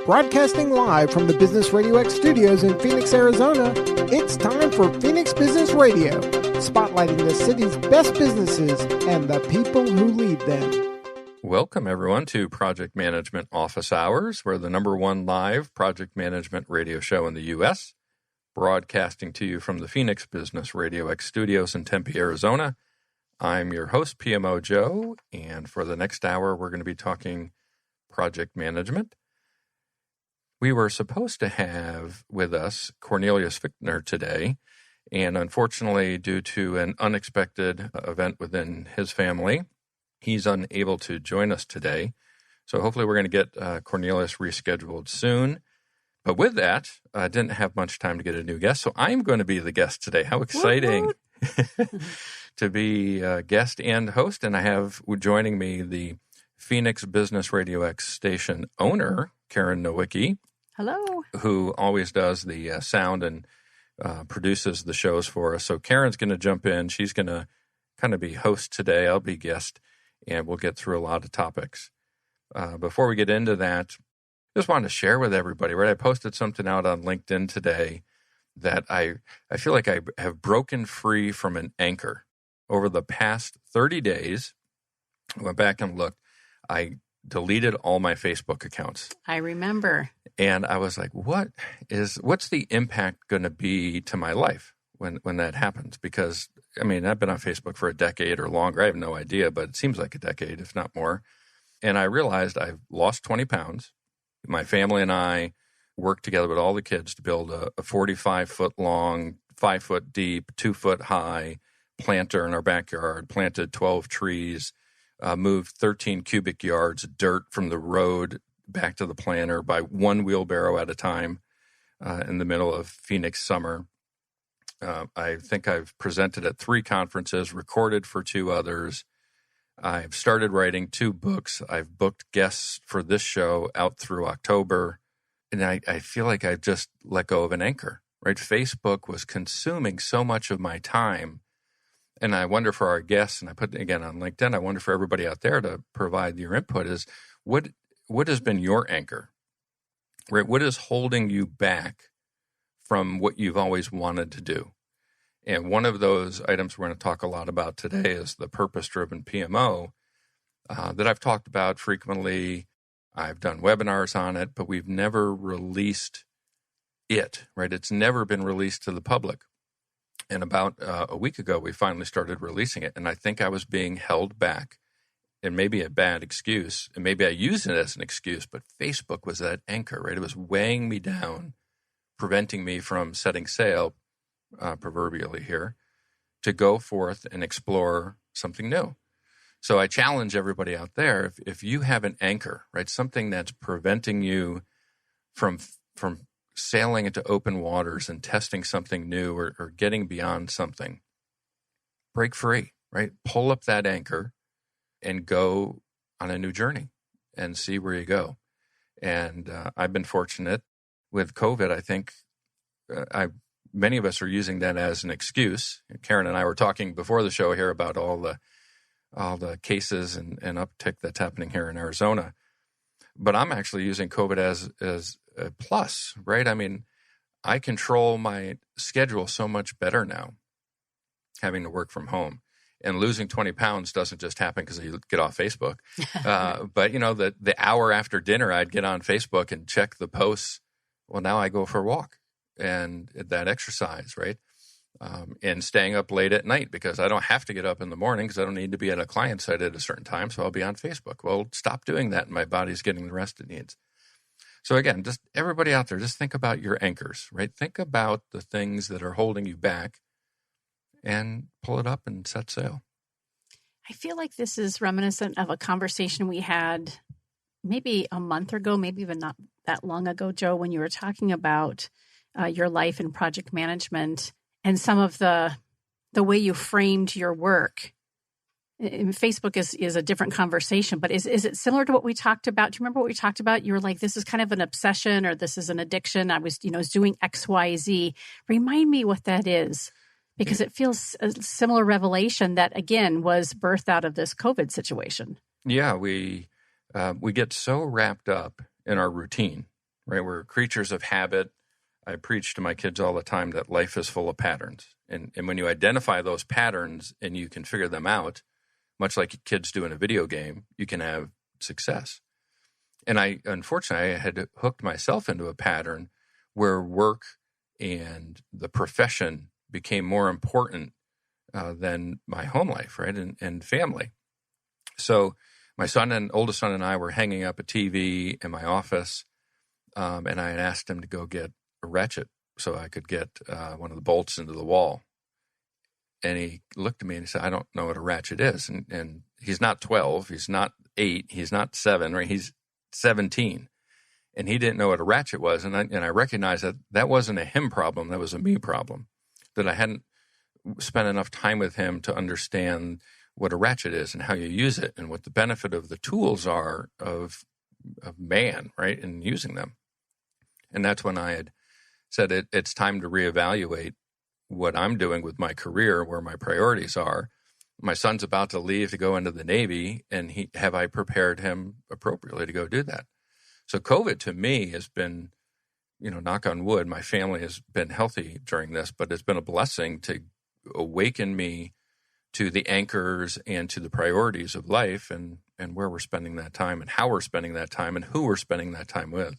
Broadcasting live from the Business Radio X studios in Phoenix, Arizona, it's time for Phoenix Business Radio, spotlighting the city's best businesses and the people who lead them. Welcome, everyone, to Project Management Office Hours. We're the #1 live project management radio show in the U.S., broadcasting to you from the Phoenix Business Radio X studios in Tempe, Arizona. I'm your host, PMO Joe, and for the next hour, we're going to be talking project management. We were supposed to have with us Cornelius Fichtner today, and unfortunately, due to an unexpected event within his family, he's unable to join us today. So hopefully we're going to get Cornelius rescheduled soon. But with that, I didn't have much time to get a new guest, so I'm going to be the guest today. How exciting to be guest and host. And I have joining me the Phoenix Business Radio X station owner, Karen Nowicki. Hello. Who always does the sound and produces the shows for us. So Karen's going to jump in. She's going to kind of be host today. I'll be guest, and we'll get through a lot of topics. Before we get into that, just wanted to share with everybody, right? I posted something out on LinkedIn today that I feel like I have broken free from an anchor. Over the past 30 days, I went back and looked. I deleted all my Facebook accounts. I remember. And I was like, what's the impact going to be to my life when that happens? Because, I mean, I've been on Facebook for a decade or longer. I have no idea, but it seems like a decade, if not more. And I realized I've lost 20 pounds. My family and I worked together with all the kids to build a 45-foot long, 5-foot deep, 2-foot high planter in our backyard, planted 12 trees, moved 13 cubic yards of dirt from the road back to the planter by one wheelbarrow at a time in the middle of Phoenix summer. I think I've presented at 3 conferences, recorded for 2 others. I've started writing 2 books. I've booked guests for this show out through October. And I feel like I've just let go of an anchor, right? Facebook was consuming so much of my time. And I wonder for our guests, and I put it again on LinkedIn, I wonder for everybody out there to provide your input is what has been your anchor, right? What is holding you back from what you've always wanted to do? And one of those items we're going to talk a lot about today is the Purpose Driven PMO that I've talked about frequently. I've done webinars on it, but we've never released it, right? It's never been released to the public. And about a week ago, we finally started releasing it. And I think I was being held back, and maybe a bad excuse, and maybe I used it as an excuse, but Facebook was that anchor, right? It was weighing me down, preventing me from setting sail, proverbially here, to go forth and explore something new. So I challenge everybody out there, if you have an anchor, right, something that's preventing you from sailing into open waters and testing something new or getting beyond something, break free, right? Pull up that anchor and go on a new journey and see where you go. And I've been fortunate with COVID. I think many of us are using that as an excuse. Karen and I were talking before the show here about all the cases and uptick that's happening here in Arizona. But I'm actually using COVID as a plus, right? I mean, I control my schedule so much better now, having to work from home. And losing 20 pounds doesn't just happen because you get off Facebook. But, you know, the hour after dinner, I'd get on Facebook and check the posts. Well, now I go for a walk and that exercise, right? And staying up late at night because I don't have to get up in the morning because I don't need to be at a client site at a certain time, so I'll be on Facebook. Well, stop doing that and my body's getting the rest it needs. So again, just everybody out there, just think about your anchors, right? Think about the things that are holding you back and pull it up and set sail. I feel like this is reminiscent of a conversation we had maybe a month ago, maybe even not that long ago, Joe, when you were talking about your life in project management and some of the way you framed your work. And Facebook is a different conversation, but is it similar to what we talked about? Do you remember what we talked about? You were like, this is kind of an obsession or this is an addiction. I was doing X, Y, Z. Remind me what that is, because it feels a similar revelation that, again, was birthed out of this COVID situation. Yeah, we get so wrapped up in our routine, right? We're creatures of habit. I preach to my kids all the time that life is full of patterns. And when you identify those patterns and you can figure them out, much like kids do in a video game, you can have success. And unfortunately, I had hooked myself into a pattern where work and the profession became more important than my home life, right, and family. So my oldest son and I were hanging up a TV in my office, and I had asked him to go get a ratchet so I could get one of the bolts into the wall. And he looked at me and he said, "I don't know what a ratchet is." And he's not 12, he's not 8, he's not 7, right? He's 17. And he didn't know what a ratchet was. And I recognized that wasn't a him problem, that was a me problem, that I hadn't spent enough time with him to understand what a ratchet is and how you use it and what the benefit of the tools are of man, right, in using them. And that's when I had said it's time to reevaluate what I'm doing with my career, where my priorities are. My son's about to leave to go into the Navy, and have I prepared him appropriately to go do that? So COVID to me has been, knock on wood, my family has been healthy during this, but it's been a blessing to awaken me to the anchors and to the priorities of life and where we're spending that time and how we're spending that time and who we're spending that time with.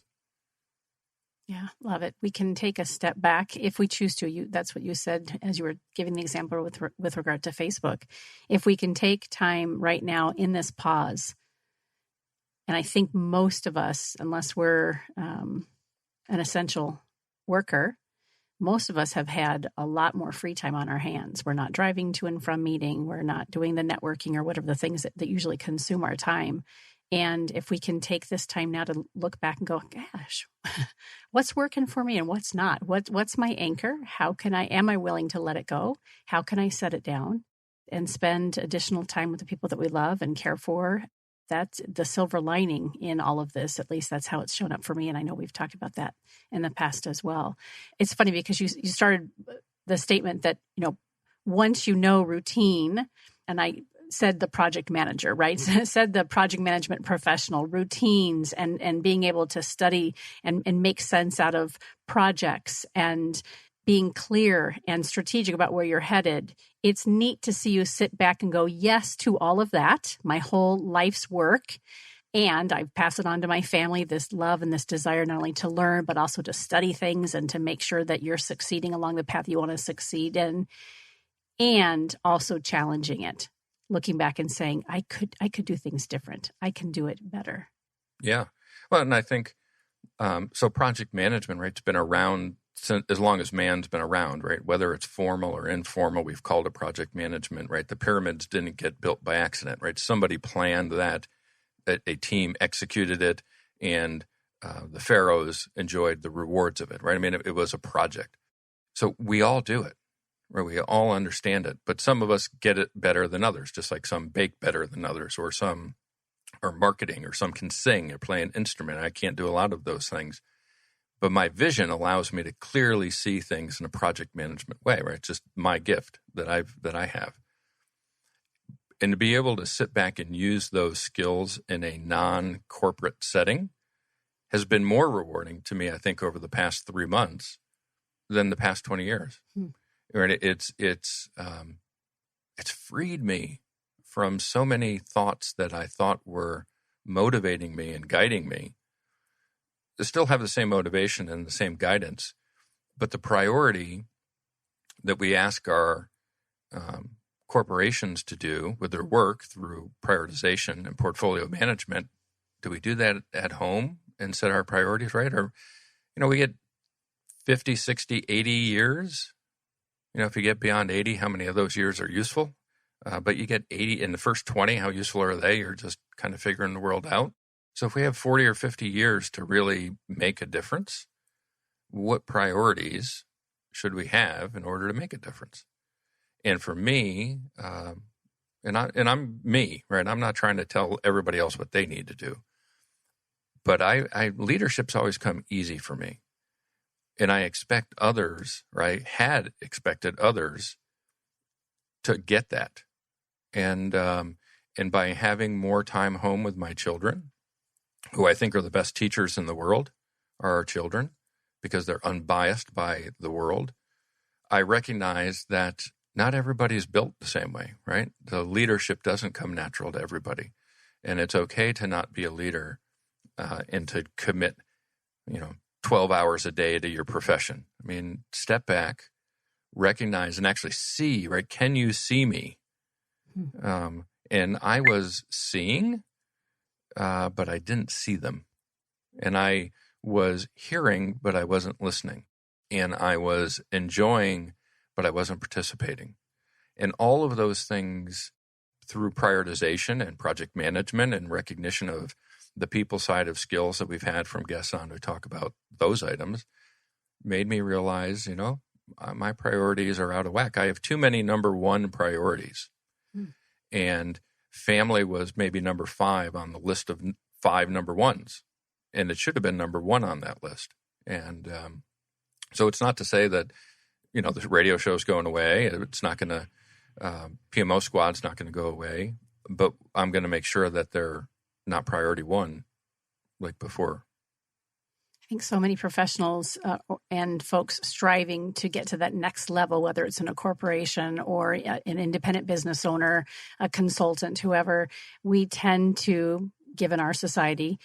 Yeah, love it. We can take a step back if we choose to. That's what you said as you were giving the example with regard to Facebook. If we can take time right now in this pause, and I think most of us, unless we're an essential worker, most of us have had a lot more free time on our hands. We're not driving to and from meeting. We're not doing the networking or whatever the things that usually consume our time. And if we can take this time now to look back and go, gosh, what's working for me and what's not? What's my anchor? Am I willing to let it go? How can I set it down and spend additional time with the people that we love and care for? That's the silver lining in all of this. At least that's how it's shown up for me. And I know we've talked about that in the past as well. It's funny because you started the statement that, once you know routine, and I said the project manager, right? Said the project management professional, routines and being able to study and make sense out of projects and being clear and strategic about where you're headed. It's neat to see you sit back and go, yes, to all of that, my whole life's work. And I've passed it on to my family, this love and this desire not only to learn, but also to study things and to make sure that you're succeeding along the path you want to succeed in, and also challenging it. Looking back and saying, I could do things different. I can do it better. Yeah. Well, and I think, so project management, right, it's been around since, as long as man's been around, right? Whether it's formal or informal, we've called it project management, right? The pyramids didn't get built by accident, right? Somebody planned that, a team executed it, and the pharaohs enjoyed the rewards of it, right? I mean, it was a project. So we all do it. Right, we all understand it, but some of us get it better than others, just like some bake better than others, or some are marketing, or some can sing or play an instrument. I can't do a lot of those things, but my vision allows me to clearly see things in a project management way, right? It's just my gift that I have. And to be able to sit back and use those skills in a non-corporate setting has been more rewarding to me, I think, over the past 3 months than the past 20 years. Right? It's freed me from so many thoughts that I thought were motivating me and guiding me. To still have the same motivation and the same guidance, but the priority that we ask our corporations to do with their work through prioritization and portfolio management, do we do that at home and set our priorities right? Or, we get 50, 60, 80 years. If you get beyond 80, how many of those years are useful? But you get 80 in the first 20, how useful are they? You're just kind of figuring the world out. So if we have 40 or 50 years to really make a difference, what priorities should we have in order to make a difference? And for me, and I'm me, right? I'm not trying to tell everybody else what they need to do. But leadership's always come easy for me. And I expect others, right, had expected others to get that. And by having more time home with my children, who I think are the best teachers in the world, are our children because they're unbiased by the world. I recognize that not everybody's built the same way, right? The leadership doesn't come natural to everybody. And it's okay to not be a leader and to commit, 12 hours a day to your profession. I mean, step back, recognize, and actually see, right? Can you see me? And I was seeing, but I didn't see them. And I was hearing, but I wasn't listening. And I was enjoying, but I wasn't participating. And all of those things through prioritization and project management and recognition of the people side of skills that we've had from guests on who talk about those items made me realize, my priorities are out of whack. I have too many number one priorities. And family was maybe number 5 on the list of 5 number ones. And it should have been number 1 on that list. And so it's not to say that, the radio show's going away. It's not going to, PMO squad's not going to go away. But I'm going to make sure that they're not priority 1 like before. I think so many professionals and folks striving to get to that next level, whether it's in a corporation or an independent business owner, a consultant, whoever, we tend to, given our society,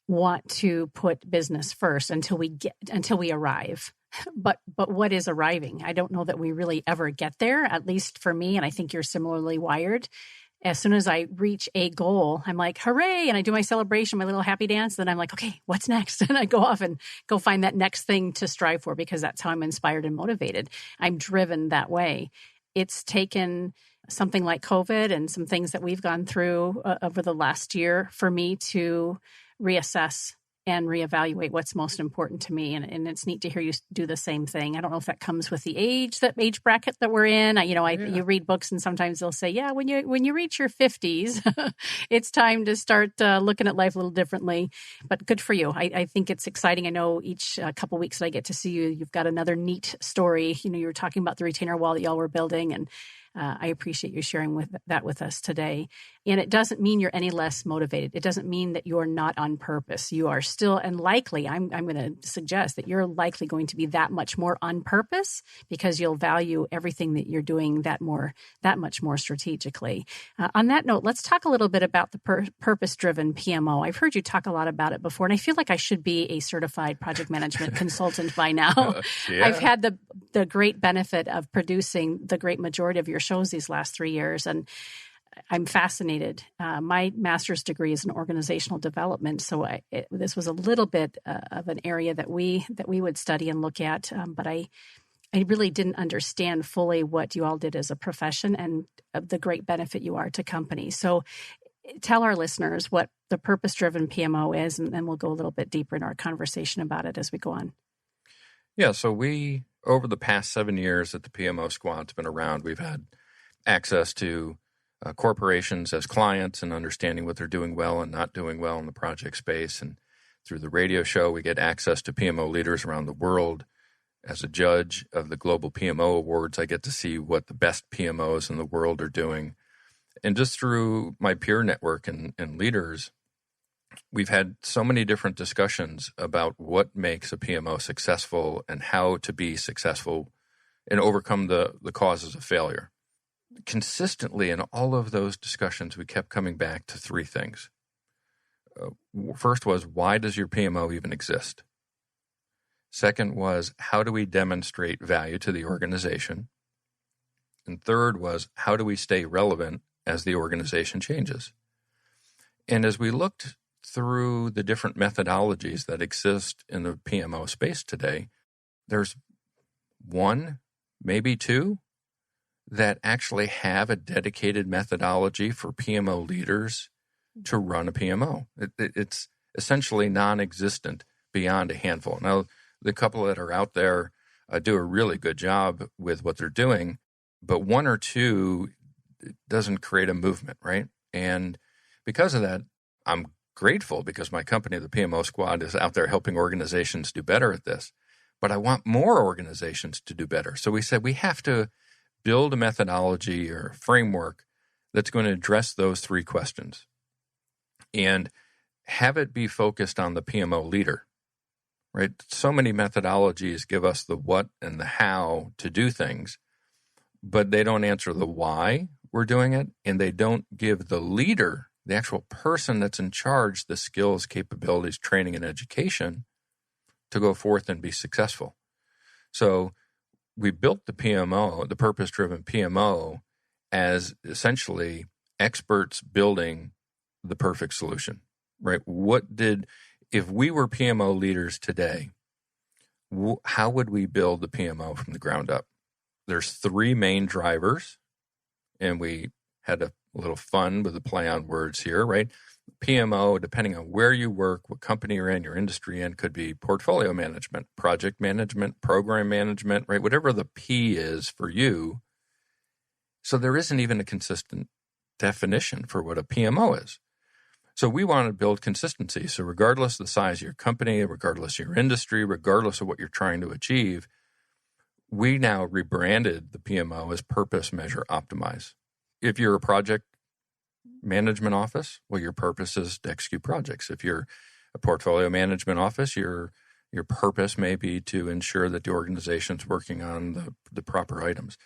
want to put business first until we arrive. But what is arriving? I don't know that we really ever get there, at least for me, and I think you're similarly wired. As soon as I reach a goal, I'm like, hooray, and I do my celebration, my little happy dance. Then I'm like, okay, what's next? And I go off and go find that next thing to strive for because that's how I'm inspired and motivated. I'm driven that way. It's taken something like COVID and some things that we've gone through over the last year for me to reassess and reevaluate what's most important to me. And it's neat to hear you do the same thing. I don't know if that comes with the age bracket that we're in. You read books and sometimes they'll say, yeah, when you reach your 50s, it's time to start looking at life a little differently. But good for you. I think it's exciting. I know each couple weeks that I get to see you, you've got another neat story. You were talking about the retainer wall that y'all were building, and I appreciate you sharing that with us today. And it doesn't mean you're any less motivated. It doesn't mean that you're not on purpose. You are still, and likely, I'm going to suggest that you're likely going to be that much more on purpose because you'll value everything that you're doing that much more strategically. On that note, let's talk a little bit about the Purpose Driven PMO. I've heard you talk a lot about it before, and I feel like I should be a certified project management consultant by now. Yeah. I've had the great benefit of producing the great majority of your shows these last 3 years, and I'm fascinated. My master's degree is in organizational development, so this was a little bit of an area that we would study and look at, but I really didn't understand fully what you all did as a profession and the great benefit you are to companies. So tell our listeners what the Purpose-Driven PMO is, and then we'll go a little bit deeper in our conversation about it as we go on. Yeah, so we, over the past 7 years that the PMO squad's been around, we've had access to corporations as clients and understanding what they're doing well and not doing well in the project space. And through the radio show, we get access to PMO leaders around the world. As a judge of the Global PMO Awards, I get to see what the best PMOs in the world are doing. And just through my peer network and leaders, we've had so many different discussions about what makes a PMO successful and how to be successful and overcome the causes of failure. Consistently in all of those discussions, we kept coming back to 3 things. First was, why does your PMO even exist? Second was, how do we demonstrate value to the organization? And third was, how do we stay relevant as the organization changes? And as we looked through the different methodologies that exist in the PMO space today, there's 1, maybe 2, that actually have a dedicated methodology for PMO leaders to run a PMO. It's essentially non-existent beyond a handful. Now, the couple that are out there do a really good job with what they're doing, but 1 or 2 doesn't create a movement, right? And because of that, I'm grateful because my company, the PMO Squad, is out there helping organizations do better at this. But I want more organizations to do better. So we said we have to build a methodology or a framework that's going to address those 3 questions and have it be focused on the PMO leader, right? So many methodologies give us the what and the how to do things, but they don't answer the why we're doing it, and they don't give the leader, the actual person that's in charge, the skills, capabilities, training, and education to go forth and be successful. So we built the PMO, the Purpose Driven PMO, as essentially experts building the perfect solution, right? If we were PMO leaders today, how would we build the PMO from the ground up? There's 3 main drivers, and we had a little fun with the play on words here, right? PMO, depending on where you work, what company you're in, your industry in, could be portfolio management, project management, program management, right? Whatever the P is for you. So there isn't even a consistent definition for what a PMO is. So we want to build consistency. So regardless of the size of your company, regardless of your industry, regardless of what you're trying to achieve, we now rebranded the PMO as Purpose, Measure, Optimize. If you're a project management office, well, your purpose is to execute projects. If you're a portfolio management office, your purpose may be to ensure that the organization's working on the proper items.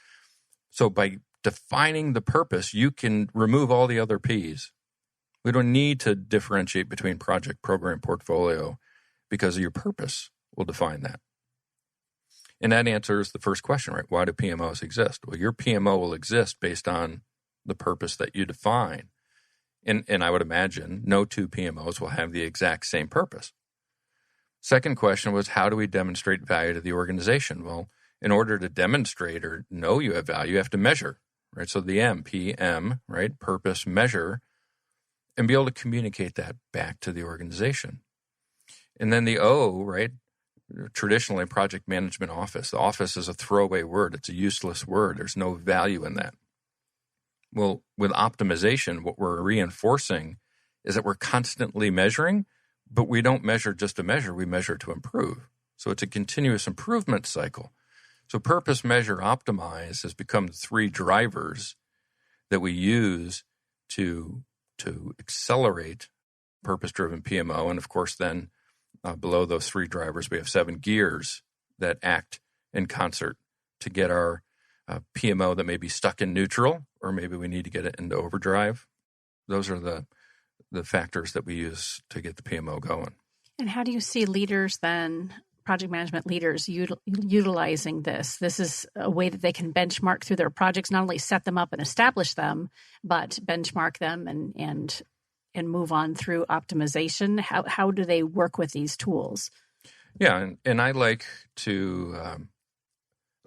So by defining the purpose, you can remove all the other P's. We don't need to differentiate between project, program, portfolio, because your purpose will define that. And that answers the first question, right? Why do PMOs exist? Well, your PMO will exist based on the purpose that you define. And I would imagine no 2 PMOs will have the exact same purpose. Second question was, how do we demonstrate value to the organization? Well, in order to demonstrate or know you have value, you have to measure, right? So the M, PM, right? Purpose, measure, and be able to communicate that back to the organization. And then the O, right? Traditionally, project management office. The office is a throwaway word. It's a useless word. There's no value in that. Well, with optimization, what we're reinforcing is that we're constantly measuring, but we don't measure just to measure. We measure to improve. So it's a continuous improvement cycle. So purpose, measure, optimize has become the 3 drivers that we use to accelerate purpose-driven PMO. And of course, then below those 3 drivers, we have 7 gears that act in concert to get our PMO that may be stuck in neutral, or maybe we need to get it into overdrive. Those are the factors that we use to get the PMO going. And how do you see leaders then, project management leaders, utilizing this? This is a way that they can benchmark through their projects, not only set them up and establish them, but benchmark them and move on through optimization. How do they work with these tools? Yeah, and I like to,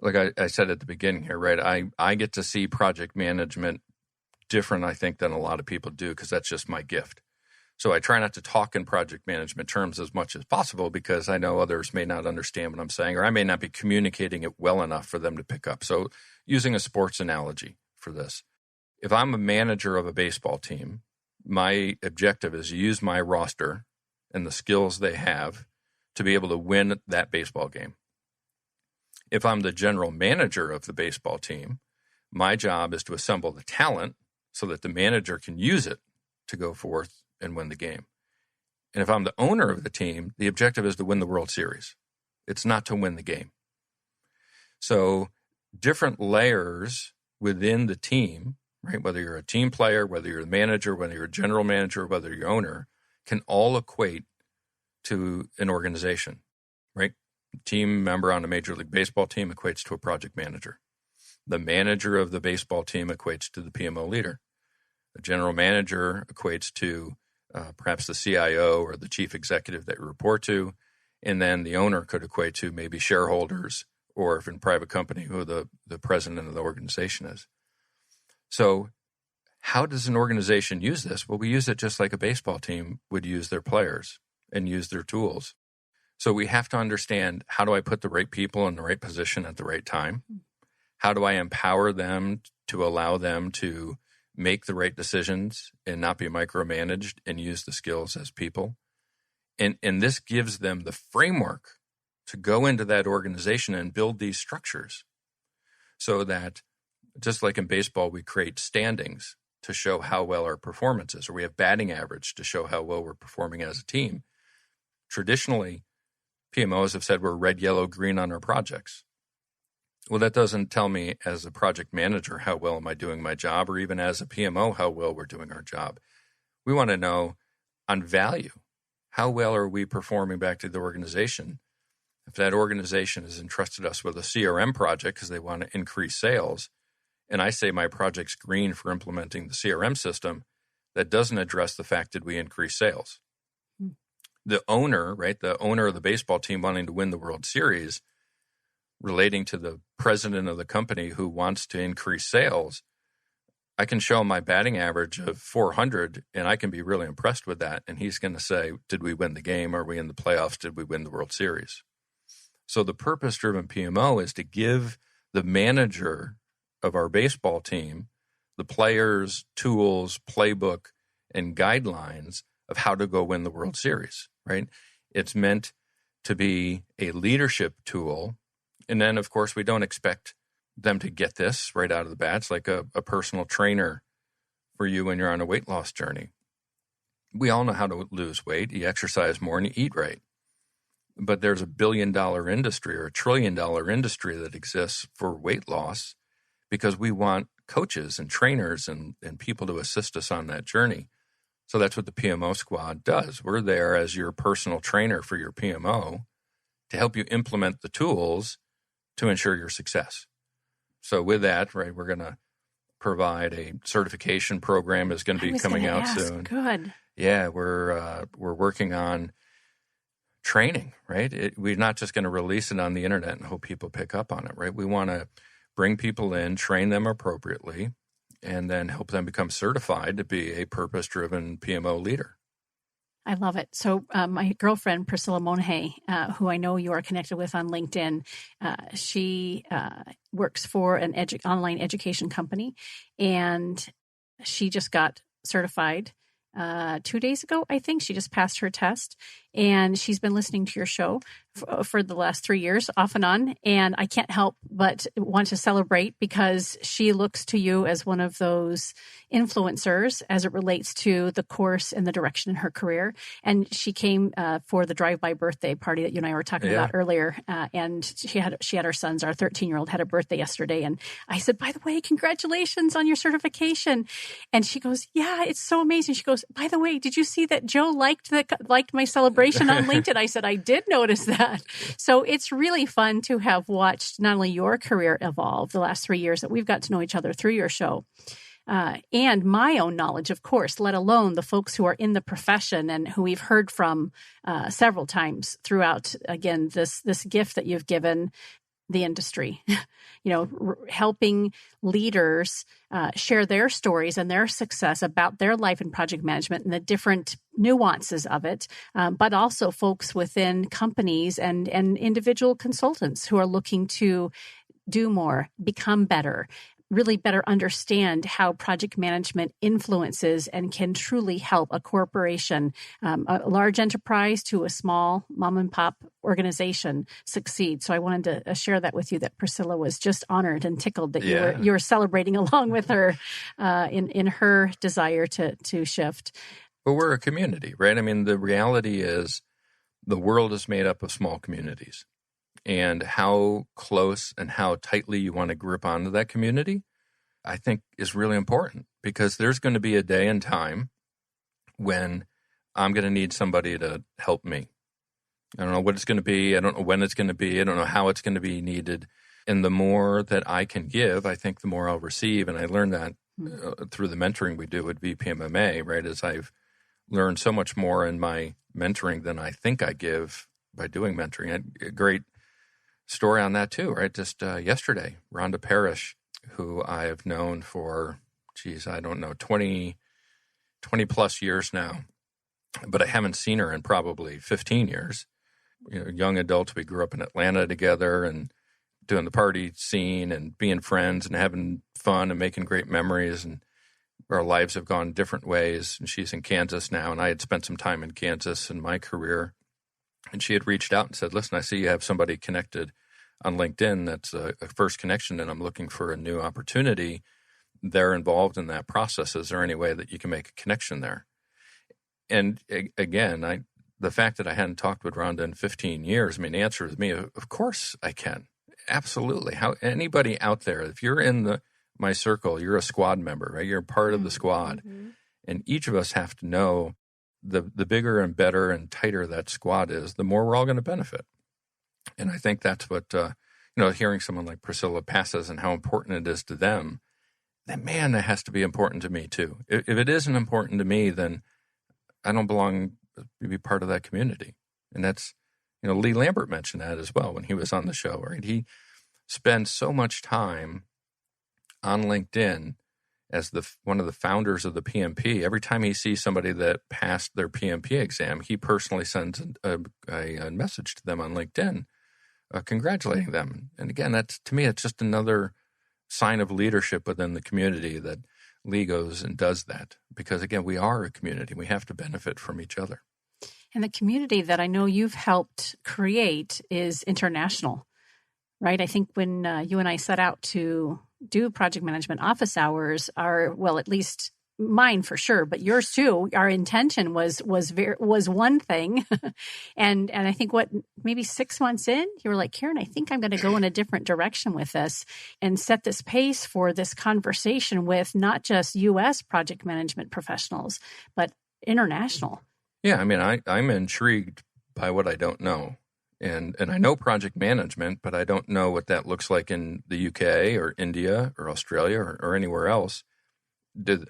like I said at the beginning here, right? I get to see project management different, I think, than a lot of people do, because that's just my gift. So I try not to talk in project management terms as much as possible, because I know others may not understand what I'm saying, or I may not be communicating it well enough for them to pick up. So using a sports analogy for this, if I'm a manager of a baseball team, my objective is to use my roster and the skills they have to be able to win that baseball game. If I'm the general manager of the baseball team, my job is to assemble the talent so that the manager can use it to go forth and win the game. And if I'm the owner of the team, the objective is to win the World Series. It's not to win the game. So different layers within the team, right? Whether you're a team player, whether you're a manager, whether you're a general manager, whether you're owner, can all equate to an organization, right? Team member on a Major League Baseball team equates to a project manager. The manager of the baseball team equates to the PMO leader. The general manager equates to perhaps the CIO or the chief executive that you report to. And then the owner could equate to maybe shareholders, or if in private company, who the president of the organization is. So how does an organization use this? Well, we use it just like a baseball team would use their players and use their tools. So we have to understand, how do I put the right people in the right position at the right time? How do I empower them to allow them to make the right decisions and not be micromanaged and use the skills as people? And this gives them the framework to go into that organization and build these structures, so that just like in baseball, we create standings to show how well our performance is, or we have batting average to show how well we're performing as a team. Traditionally, PMOs have said we're red, yellow, green on our projects. Well, that doesn't tell me as a project manager how well am I doing my job, or even as a PMO how well we're doing our job. We want to know on value, how well are we performing back to the organization? If that organization has entrusted us with a CRM project because they want to increase sales, and I say my project's green for implementing the CRM system, that doesn't address the fact that we increase sales. The owner, right, the owner of the baseball team wanting to win the World Series, relating to the president of the company who wants to increase sales, I can show him my batting average of 400, and I can be really impressed with that. And he's going to say, did we win the game? Are we in the playoffs? Did we win the World Series? So the purpose-driven PMO is to give the manager of our baseball team the players, tools, playbook, and guidelines of how to go win the World Series, right? It's meant to be a leadership tool. And then, of course, we don't expect them to get this right out of the bat. It's like a personal trainer for you when you're on a weight loss journey. We all know how to lose weight. You exercise more and you eat right. But there's $1 billion industry or $1 trillion industry that exists for weight loss because we want coaches and trainers and people to assist us on that journey. So that's what the PMO squad does. We're there as your personal trainer for your PMO to help you implement the tools to ensure your success. So with that, right, we're going to provide a certification program is going to be coming out soon. Good. Yeah, we're working on training, right? We're not just going to release it on the internet and hope people pick up on it, right? We want to bring people in, train them appropriately, and then help them become certified to be a purpose-driven PMO leader. I love it. So my girlfriend, Priscilla Monhay, who I know you are connected with on LinkedIn, she works for an online education company, and she just got certified 2 days ago, I think. She just passed her test, and she's been listening to your show for the last 3 years, off and on. And I can't help but want to celebrate because she looks to you as one of those influencers as it relates to the course and the direction in her career. And she came for the drive-by birthday party that you and I were talking about earlier. And she had her sons, our 13-year-old had a birthday yesterday. And I said, by the way, congratulations on your certification. And she goes, yeah, it's so amazing. She goes, by the way, did you see that Joe liked my celebration on LinkedIn? I said, I did notice that. So it's really fun to have watched not only your career evolve the last 3 years that we've got to know each other through your show, and my own knowledge, of course, let alone the folks who are in the profession and who we've heard from several times throughout, again, this gift that you've given the industry, helping leaders share their stories and their success about their life in project management and the different nuances of it, but also folks within companies and individual consultants who are looking to do more, become better, really better understand how project management influences and can truly help a corporation, a large enterprise to a small mom and pop organization succeed. So I wanted to share that with you, that Priscilla was just honored and tickled that you were celebrating along with her in her desire to shift. Well, we're a community, right? I mean, the reality is the world is made up of small communities. And how close and how tightly you want to grip onto that community, I think is really important, because there's going to be a day and time when I'm going to need somebody to help me. I don't know what it's going to be. I don't know when it's going to be. I don't know how it's going to be needed. And the more that I can give, I think the more I'll receive. And I learned that through the mentoring we do at VPMMA, right? As I've learned so much more in my mentoring than I think I give by doing mentoring. A great story on that too, right? Just yesterday, Rhonda Parrish, who I have known for, 20 plus years now, but I haven't seen her in probably 15 years. Young adults, we grew up in Atlanta together and doing the party scene and being friends and having fun and making great memories. And our lives have gone different ways. And she's in Kansas now, and I had spent some time in Kansas in my career. And she had reached out and said, listen, I see you have somebody connected on LinkedIn. That's a first connection, and I'm looking for a new opportunity. They're involved in that process. Is there any way that you can make a connection there? And again, the fact that I hadn't talked with Rhonda in 15 years, I mean, the answer is me, of course I can. Absolutely. How anybody out there, if you're in my circle, you're a squad member, right? You're part of the squad. Mm-hmm. And each of us have to know the bigger and better and tighter that squad is, the more we're all going to benefit. And I think that's what, hearing someone like Priscilla Passes and how important it is to them, that has to be important to me too. If it isn't important to me, then I don't belong to be part of that community. And that's, Lee Lambert mentioned that as well when he was on the show, right? He spends so much time on LinkedIn as one of the founders of the PMP. Every time he sees somebody that passed their PMP exam, he personally sends a message to them on LinkedIn, congratulating them. And again, that's, to me, it's just another sign of leadership within the community that Lee goes and does that. Because again, we are a community. We have to benefit from each other. And the community that I know you've helped create is international, right? I think when you and I set out to do project management office hours, at least mine for sure, but yours too, our intention was one thing. and I think maybe 6 months in, you were like, Karen, I think I'm going to go in a different direction with this and set this pace for this conversation with not just U.S. project management professionals, but international. Yeah, I mean, I'm intrigued by what I don't know. And I know project management, but I don't know what that looks like in the UK or India or Australia or anywhere else.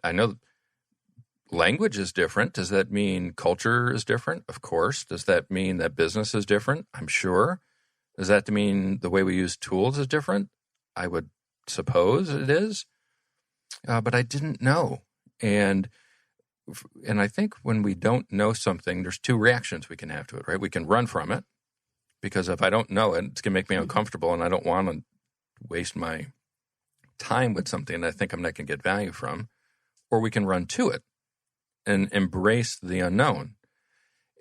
I know language is different. Does that mean culture is different? Of course. Does that mean that business is different? I'm sure. Does that mean the way we use tools is different? I would suppose it is. But I didn't know. And I think when we don't know something, there's two reactions we can have to it, right? We can run from it, because if I don't know it, it's going to make me uncomfortable, and I don't want to waste my time with something that I think I'm not going to get value from. Or we can run to it and embrace the unknown.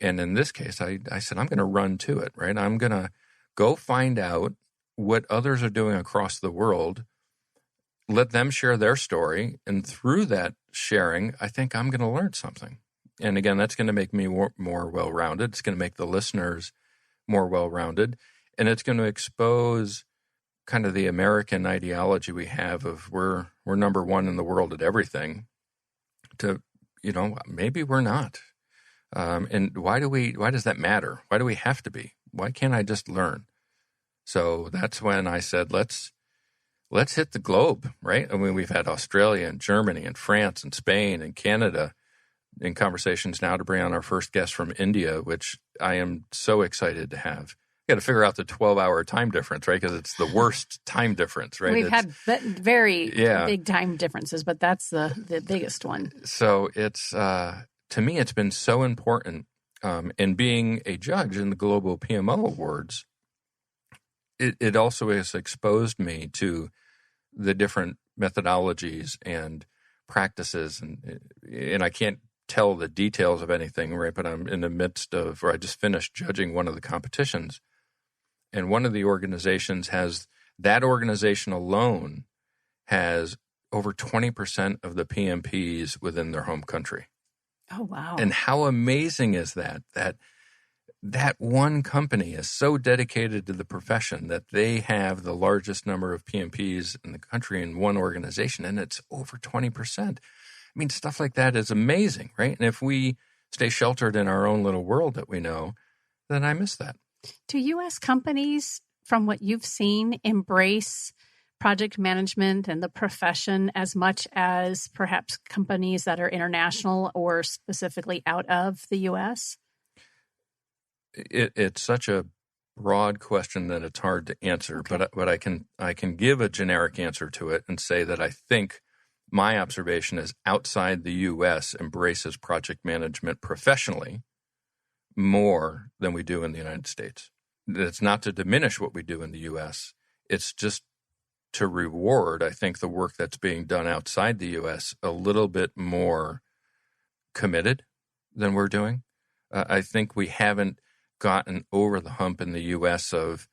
And in this case, I said, I'm going to run to it, right? I'm going to go find out what others are doing across the world, let them share their story, and through that sharing, I think I'm going to learn something. And again, that's going to make me more well-rounded. It's going to make the listeners more well-rounded, and it's going to expose kind of the American ideology we have of we're number one in the world at everything to, maybe we're not. And why does that matter? Why do we have to be? Why can't I just learn? So that's when I said, let's hit the globe, right? I mean, we've had Australia and Germany and France and Spain and Canada in conversations now to bring on our first guest from India, which I am so excited to have. You got to figure out the 12-hour time difference, right? Because it's the worst time difference, right? We've had very big time differences, but that's the biggest one. So it's, to me, it's been so important. And being a judge in the Global PMO Awards, it also has exposed me to the different methodologies and practices. And I can't tell the details of anything, right? But I'm in the midst of, or I just finished judging one of the competitions. And one of the organizations that organization alone has over 20% of the PMPs within their home country. Oh, wow. And how amazing is that? That one company is so dedicated to the profession that they have the largest number of PMPs in the country in one organization, and it's over 20%. I mean, stuff like that is amazing, right? And if we stay sheltered in our own little world that we know, then I miss that. Do U.S. companies, from what you've seen, embrace project management and the profession as much as perhaps companies that are international or specifically out of the U.S.? It's such a broad question that it's hard to answer, okay. but I can give a generic answer to it and say that I think my observation is outside the U.S. embraces project management professionally more than we do in the United States. It's not to diminish what we do in the U.S. It's just to reward, I think, the work that's being done outside the U.S. a little bit more committed than we're doing. I think we haven't gotten over the hump in the U.S. of,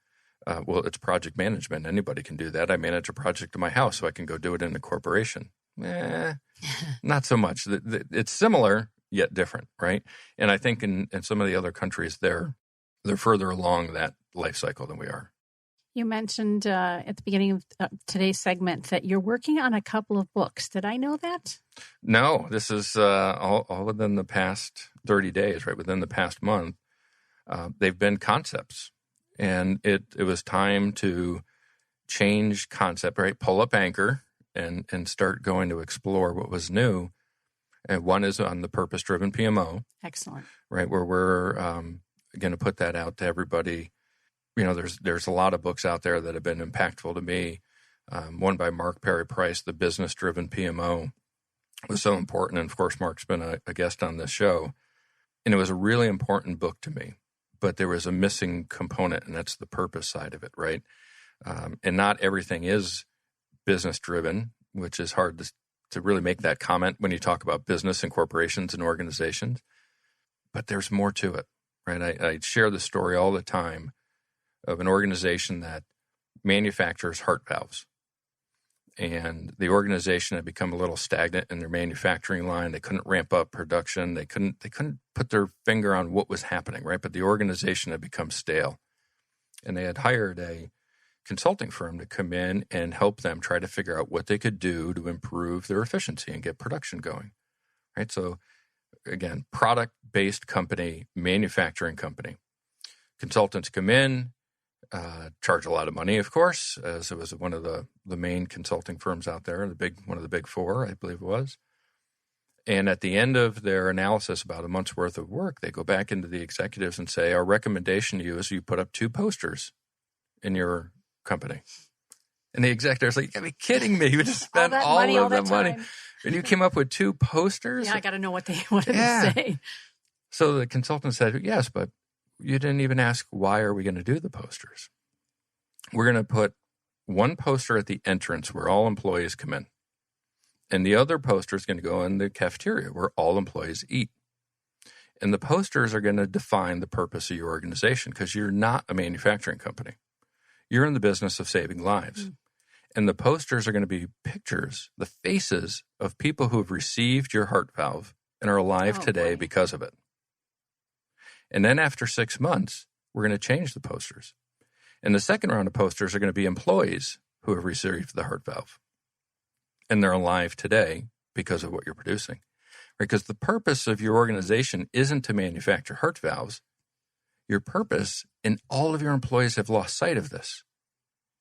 it's project management. Anybody can do that. I manage a project in my house, so I can go do it in a corporation. Not so much. It's similar, yet different, right? And I think in some of the other countries, they're further along that life cycle than we are. You mentioned at the beginning of today's segment that you're working on a couple of books. Did I know that? No, this is all within the past 30 days, right? Within the past month, they've been concepts. And it was time to change concept, right? Pull up anchor and start going to explore what was new. And one is on the Purpose Driven PMO. Excellent. Right, where we're going to put that out to everybody. You know, there's a lot of books out there that have been impactful to me. One by Mark Perry Price, The Business Driven PMO, was so important. And of course, Mark's been a guest on this show. And it was a really important book to me. But there was a missing component, and that's the purpose side of it, right? And not everything is business driven, which is hard to really make that comment when you talk about business and corporations and organizations. But there's more to it, right? I share the story all the time of an organization that manufactures heart valves. And the organization had become a little stagnant in their manufacturing line. They couldn't ramp up production. They couldn't put their finger on what was happening, right? But the organization had become stale. And they had hired a consulting firm to come in and help them try to figure out what they could do to improve their efficiency and get production going, right? So again, product-based company, manufacturing company. Consultants come in, charge a lot of money, of course, as it was one of the main consulting firms out there, one of the big four, I believe it was. And at the end of their analysis, about a month's worth of work, they go back into the executives and say, our recommendation to you is you put up 2 posters in your company. And the executives are like, you gotta be kidding me. You just spent all of that money. And you came up with 2 posters? Yeah, I got to know what they wanted to say. So the consultant said, yes, but you didn't even ask, why are we going to do the posters? We're going to put 1 poster at the entrance where all employees come in. And the other poster is going to go in the cafeteria where all employees eat. And the posters are going to define the purpose of your organization, because you're not a manufacturing company. You're in the business of saving lives. Mm. And the posters are going to be pictures, the faces of people who have received your heart valve and are alive today because of it. And then after 6 months, we're going to change the posters. And the second round of posters are going to be employees who have received the heart valve. And they're alive today because of what you're producing. Right? Because the purpose of your organization isn't to manufacture heart valves. Your purpose, and all of your employees have lost sight of this.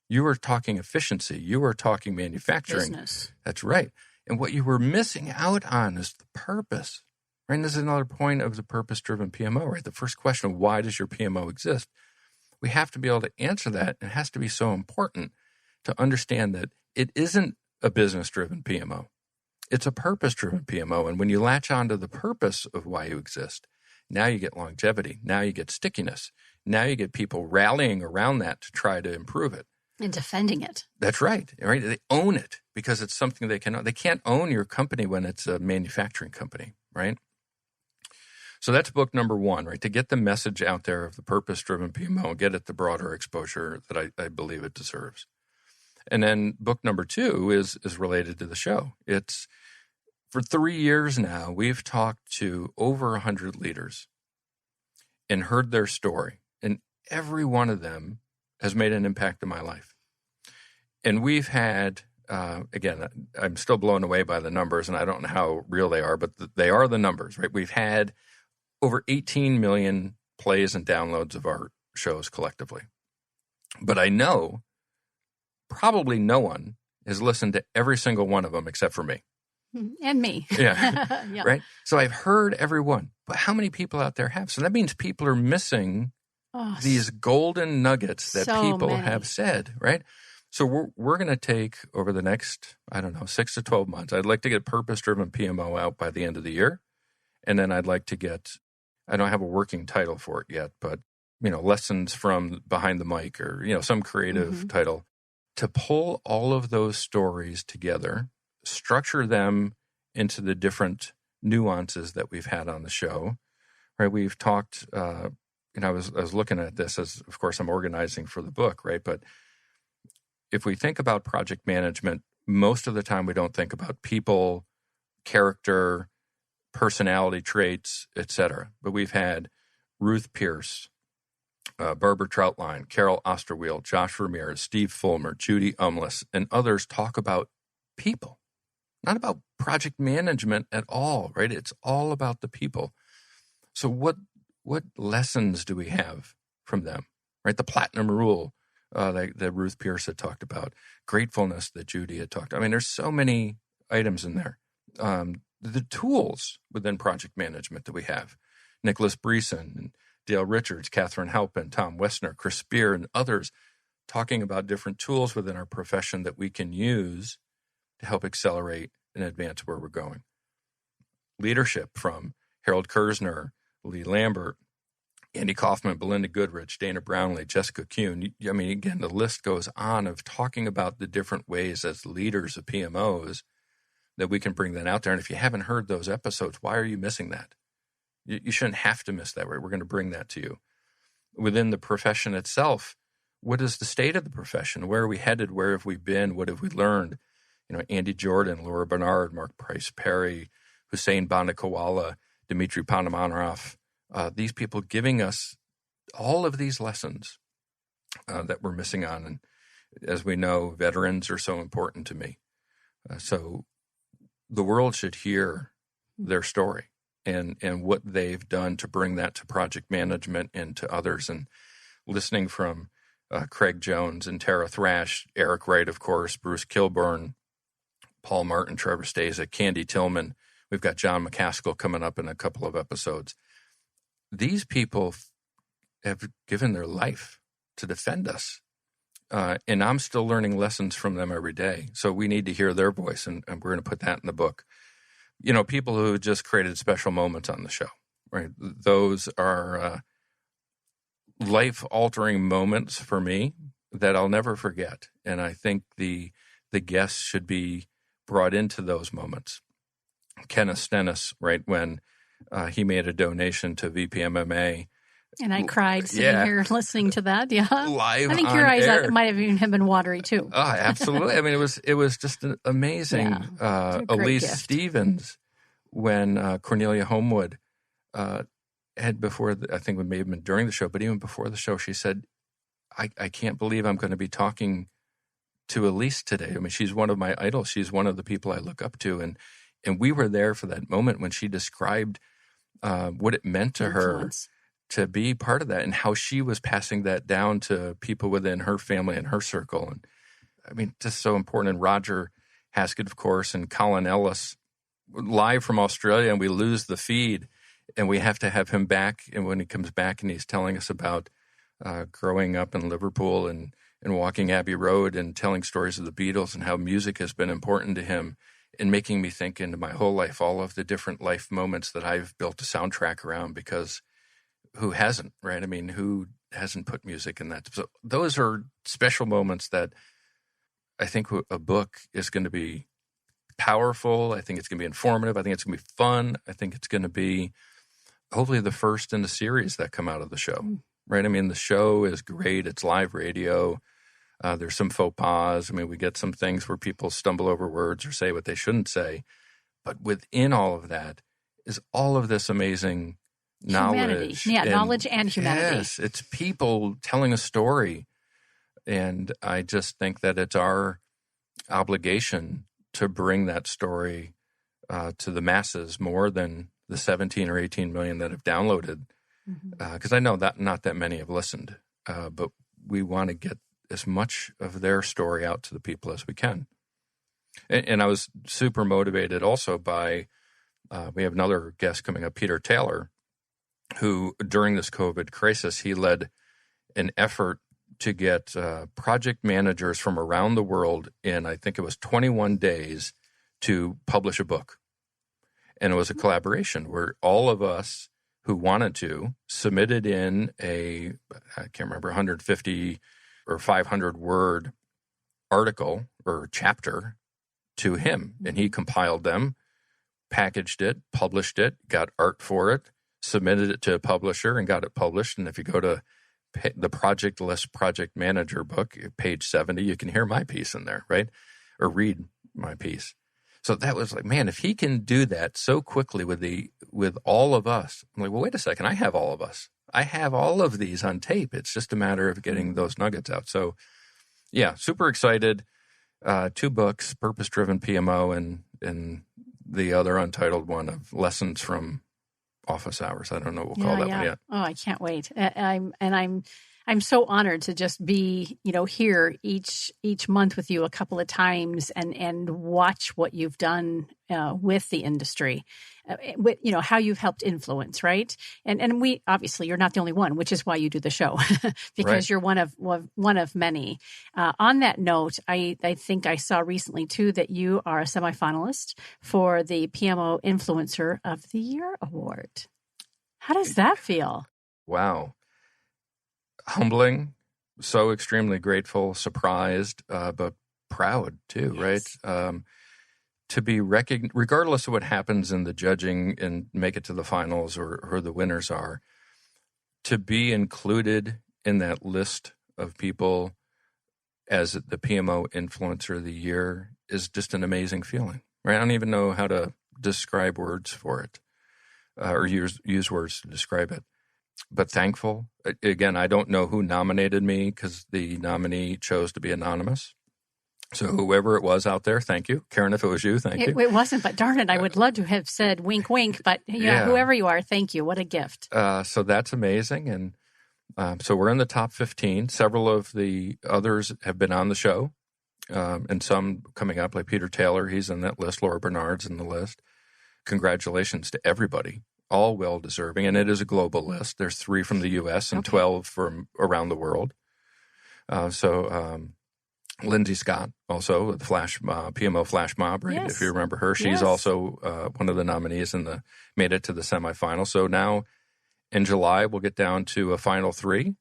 You were talking efficiency. You were talking manufacturing. Business. That's right. And what you were missing out on is the purpose. Right? And this is another point of the purpose-driven PMO, right? The first question of why does your PMO exist? We have to be able to answer that. It has to be so important to understand that it isn't a business-driven PMO. It's a purpose-driven PMO. And when you latch onto the purpose of why you exist, now you get longevity. Now you get stickiness. Now you get people rallying around that to try to improve it. And defending it. That's right. Right? They own it because it's something they can own. They can't own your company when it's a manufacturing company, right? So that's book number 1, right? To get the message out there of the purpose-driven PMO, get it the broader exposure that I believe it deserves. And then book number 2 is related to the show. It's for 3 years now, we've talked to over 100 leaders and heard their story. And every one of them has made an impact in my life. And we've had, again, I'm still blown away by the numbers, and I don't know how real they are, but they are the numbers, right? We've had over 18 million plays and downloads of our shows collectively. But I know probably no one has listened to every single one of them except for me. And me. Yeah. Yeah. Right? So I've heard every one. But how many people out there have? So that means people are missing these golden nuggets that people have said, right? So we're going to take over the next, 6 to 12 months. I'd like to get Purpose-Driven PMO out by the end of the year. And then I'd like to get, I don't have a working title for it yet, but, lessons from behind the mic or, some creative title, to pull all of those stories together, structure them into the different nuances that we've had on the show, right? We've talked, I was looking at this as, of course, I'm organizing for the book, right? But if we think about project management, most of the time we don't think about people, character, personality traits, etc. But we've had Ruth Pierce, Barbara Troutline, Carol Osterwheel, Josh Ramirez, Steve Fulmer, Judy Umlas, and others talk about people, not about project management at all, right? It's all about the people. So what lessons do we have from them, right? The platinum rule that Ruth Pierce had talked about, gratefulness that Judy had talked about. I mean, there's so many items in there. The tools within project management that we have, Nicholas Breeson and Dale Richards, Catherine Halpin, Tom Westner, Chris Spear, and others talking about different tools within our profession that we can use to help accelerate and advance where we're going. Leadership from Harold Kersner, Lee Lambert, Andy Kaufman, Belinda Goodrich, Dana Brownlee, Jessica Kuhn. I mean, again, the list goes on of talking about the different ways as leaders of PMOs that we can bring that out there. And if you haven't heard those episodes, why are you missing that? You shouldn't have to miss that, right? We're going to bring that to you. Within the profession itself, what is the state of the profession? Where are we headed? Where have we been? What have we learned? Andy Jordan, Laura Bernard, Mark Price Perry, Hussein Bandakawala, Dmitry Ponomarev, these people giving us all of these lessons that we're missing on. And as we know, veterans are so important to me. So the world should hear their story and what they've done to bring that to project management and to others. And listening from Craig Jones and Tara Thrash, Eric Wright, of course, Bruce Kilburn, Paul Martin, Trevor Stazek, Candy Tillman. We've got John McCaskill coming up in a couple of episodes. These people have given their life to defend us. And I'm still learning lessons from them every day. So we need to hear their voice, and we're going to put that in the book. People who just created special moments on the show, right? Those are life-altering moments for me that I'll never forget. And I think the guests should be brought into those moments. Kenneth Stennis, right, when he made a donation to VPMMA. And I cried sitting here listening to that. Yeah, live. I think your eyes might have even been watery too. Oh, absolutely. I mean, it was just an amazing. Yeah, Elise gift. Stevens, when Cornelia Homewood had before, I think it may have been during the show, but even before the show, she said, "I can't believe I'm going to be talking to Elise today. I mean, she's one of my idols. She's one of the people I look up to, and we were there for that moment when she described what it meant to her to be part of that and how she was passing that down to people within her family and her circle. And I mean, just so important. And Roger Haskett, of course, and Colin Ellis, live from Australia, and we lose the feed, and we have to have him back. And when he comes back and he's telling us about growing up in Liverpool and walking Abbey Road and telling stories of the Beatles and how music has been important to him, and making me think into my whole life, all of the different life moments that I've built a soundtrack around, because who hasn't, right? I mean, who hasn't put music in that? So those are special moments that I think a book is going to be powerful. I think it's going to be informative. I think it's going to be fun. I think it's going to be hopefully the first in the series that come out of the show, right? I mean, the show is great. It's live radio. There's some faux pas. I mean, we get some things where people stumble over words or say what they shouldn't say. But within all of that is all of this amazing knowledge. Yeah, knowledge and humanity. Yes, it's people telling a story. And I just think that it's our obligation to bring that story to the masses more than the 17 or 18 million that have downloaded. Because I know that not that many have listened. But we want to get as much of their story out to the people as we can. And I was super motivated also by, we have another guest coming up, Peter Taylor, who during this COVID crisis, he led an effort to get project managers from around the world in, I think it was 21 days, to publish a book. And it was a collaboration where all of us who wanted to submitted in I can't remember, 150 or 500 word article or chapter to him. And he compiled them, packaged it, published it, got art for it, submitted it to a publisher and got it published. And if you go to the Project List Project Manager book, page 70, you can hear my piece in there, right? Or read my piece. So that was like, man, if he can do that so quickly with all of us, I'm like, well, wait a second, I have all of us. I have all of these on tape. It's just a matter of getting those nuggets out. So yeah, super excited. 2 books, Purpose Driven PMO and the other untitled one of Lessons from Office Hours. I don't know what we'll call that one yet. Oh, I can't wait. I'm so honored to just be, here each month with you a couple of times and watch what you've done with the industry, with how you've helped influence, right? And we obviously you're not the only one, which is why you do the show because you're one of many. On that note, I think I saw recently too that you are a semifinalist for the PMO Influencer of the Year award. How does that feel? Wow. Humbling, so extremely grateful, surprised, but proud too, Yes. right? To be recognized, regardless of what happens in the judging and make it to the finals or who the winners are, to be included in that list of people as the PMO Influencer of the Year is just an amazing feeling, right? I don't even know how to describe words for it or use words to describe it. But thankful. Again, I don't know who nominated me because the nominee chose to be anonymous. So whoever it was out there, thank you. Karen, if it was you, thank you. It wasn't, but darn it, I would love to have said wink, wink. But whoever you are, thank you. What a gift. So that's amazing. And so we're in the top 15. Several of the others have been on the show and some coming up, like Peter Taylor. He's in that list. Laura Bernard's in the list. Congratulations to everybody. All well-deserving, and it is a global list. There's 3 from the U.S. and 12 from around the world. Lindsay Scott, also the PMO Flash Mob, right? Yes. If you remember her, she's also one of the nominees and made it to the semifinal. So now in July, we'll get down to a final 3,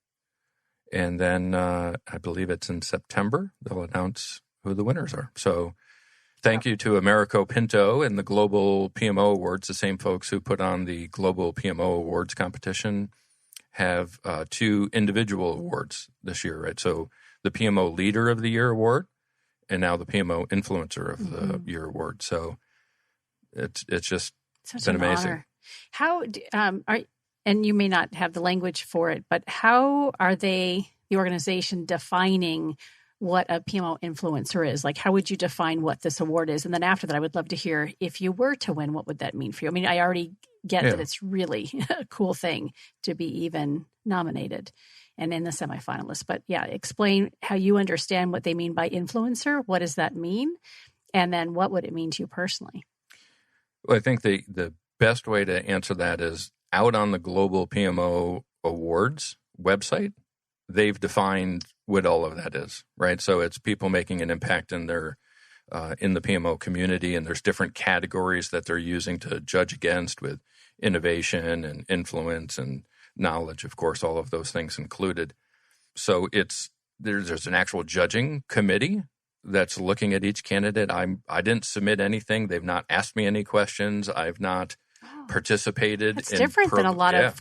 and then I believe it's in September they'll announce who the winners are. So thank you to Americo Pinto and the Global PMO Awards. The same folks who put on the Global PMO Awards competition have 2 individual awards this year, right? So the PMO Leader of the Year award and now the PMO Influencer of the Year award. So it's just been amazing. Honor. How and you may not have the language for it, but how are the organization defining what a PMO influencer is? Like, how would you define what this award is? And then after that, I would love to hear, if you were to win, what would that mean for you? I mean, I already get that it's really a cool thing to be even nominated and in the semifinalists. But yeah, explain how you understand what they mean by influencer. What does that mean? And then what would it mean to you personally? Well, I think the best way to answer that is out on the Global PMO Awards website, they've defined what all of that is, right? So it's people making an impact in their in the PMO community, and there's different categories that they're using to judge against with innovation and influence and knowledge, of course, all of those things included. So there's an actual judging committee that's looking at each candidate. I didn't submit anything. They've not asked me any questions. I've not participated. That's different than a lot of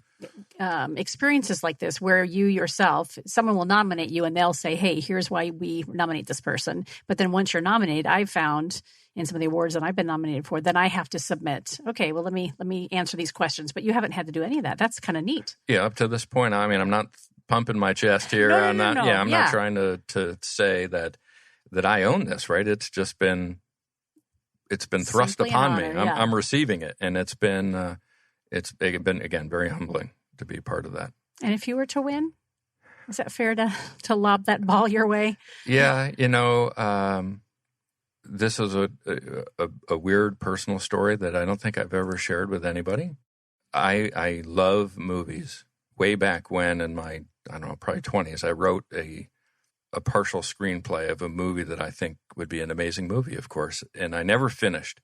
experiences like this, where you yourself, someone will nominate you and they'll say, hey, here's why we nominate this person. But then once you're nominated, I've found in some of the awards that I've been nominated for, then I have to submit, okay, well, let me answer these questions. But you haven't had to do any of that. That's kind of neat. Yeah, up to this point, I mean, I'm not pumping my chest here. I'm not trying to say that I own this, right? It's just been thrust Simply upon an me. honor, I'm receiving it, and it's been again very humbling to be part of that. And if you were to win, is that fair to lob that ball your way? Yeah, this is a weird personal story that I don't think I've ever shared with anybody. I love movies. Way back when, in my probably 20s, I wrote a partial screenplay of a movie that I think would be an amazing movie, of course, and I never finished.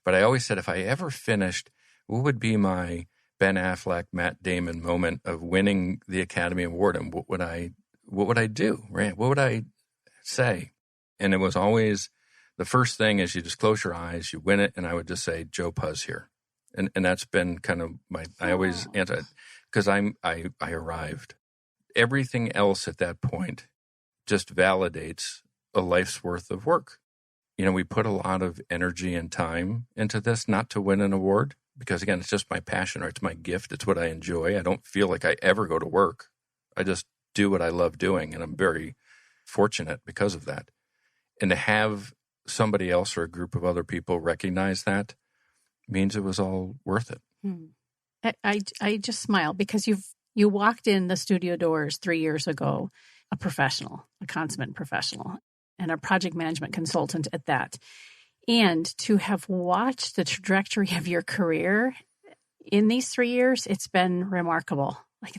But I always said, if I ever finished, what would be my Ben Affleck, Matt Damon moment of winning the Academy Award, and what would I do, right? What would I say? And it was always, the first thing is you just close your eyes, you win it, and I would just say, Joe Puzz here. And that's been kind of I always answer it, because I arrived. Everything else at that point just validates a life's worth of work. we put a lot of energy and time into this, not to win an award, because again, it's just my passion, or it's my gift. It's what I enjoy. I don't feel like I ever go to work. I just do what I love doing, and I'm very fortunate because of that. And to have somebody else or a group of other people recognize that means it was all worth it. I just smile because you walked in the studio doors 3 years ago, a professional, a consummate professional, and a project management consultant at that. And to have watched the trajectory of your career in these 3 years, it's been remarkable. Like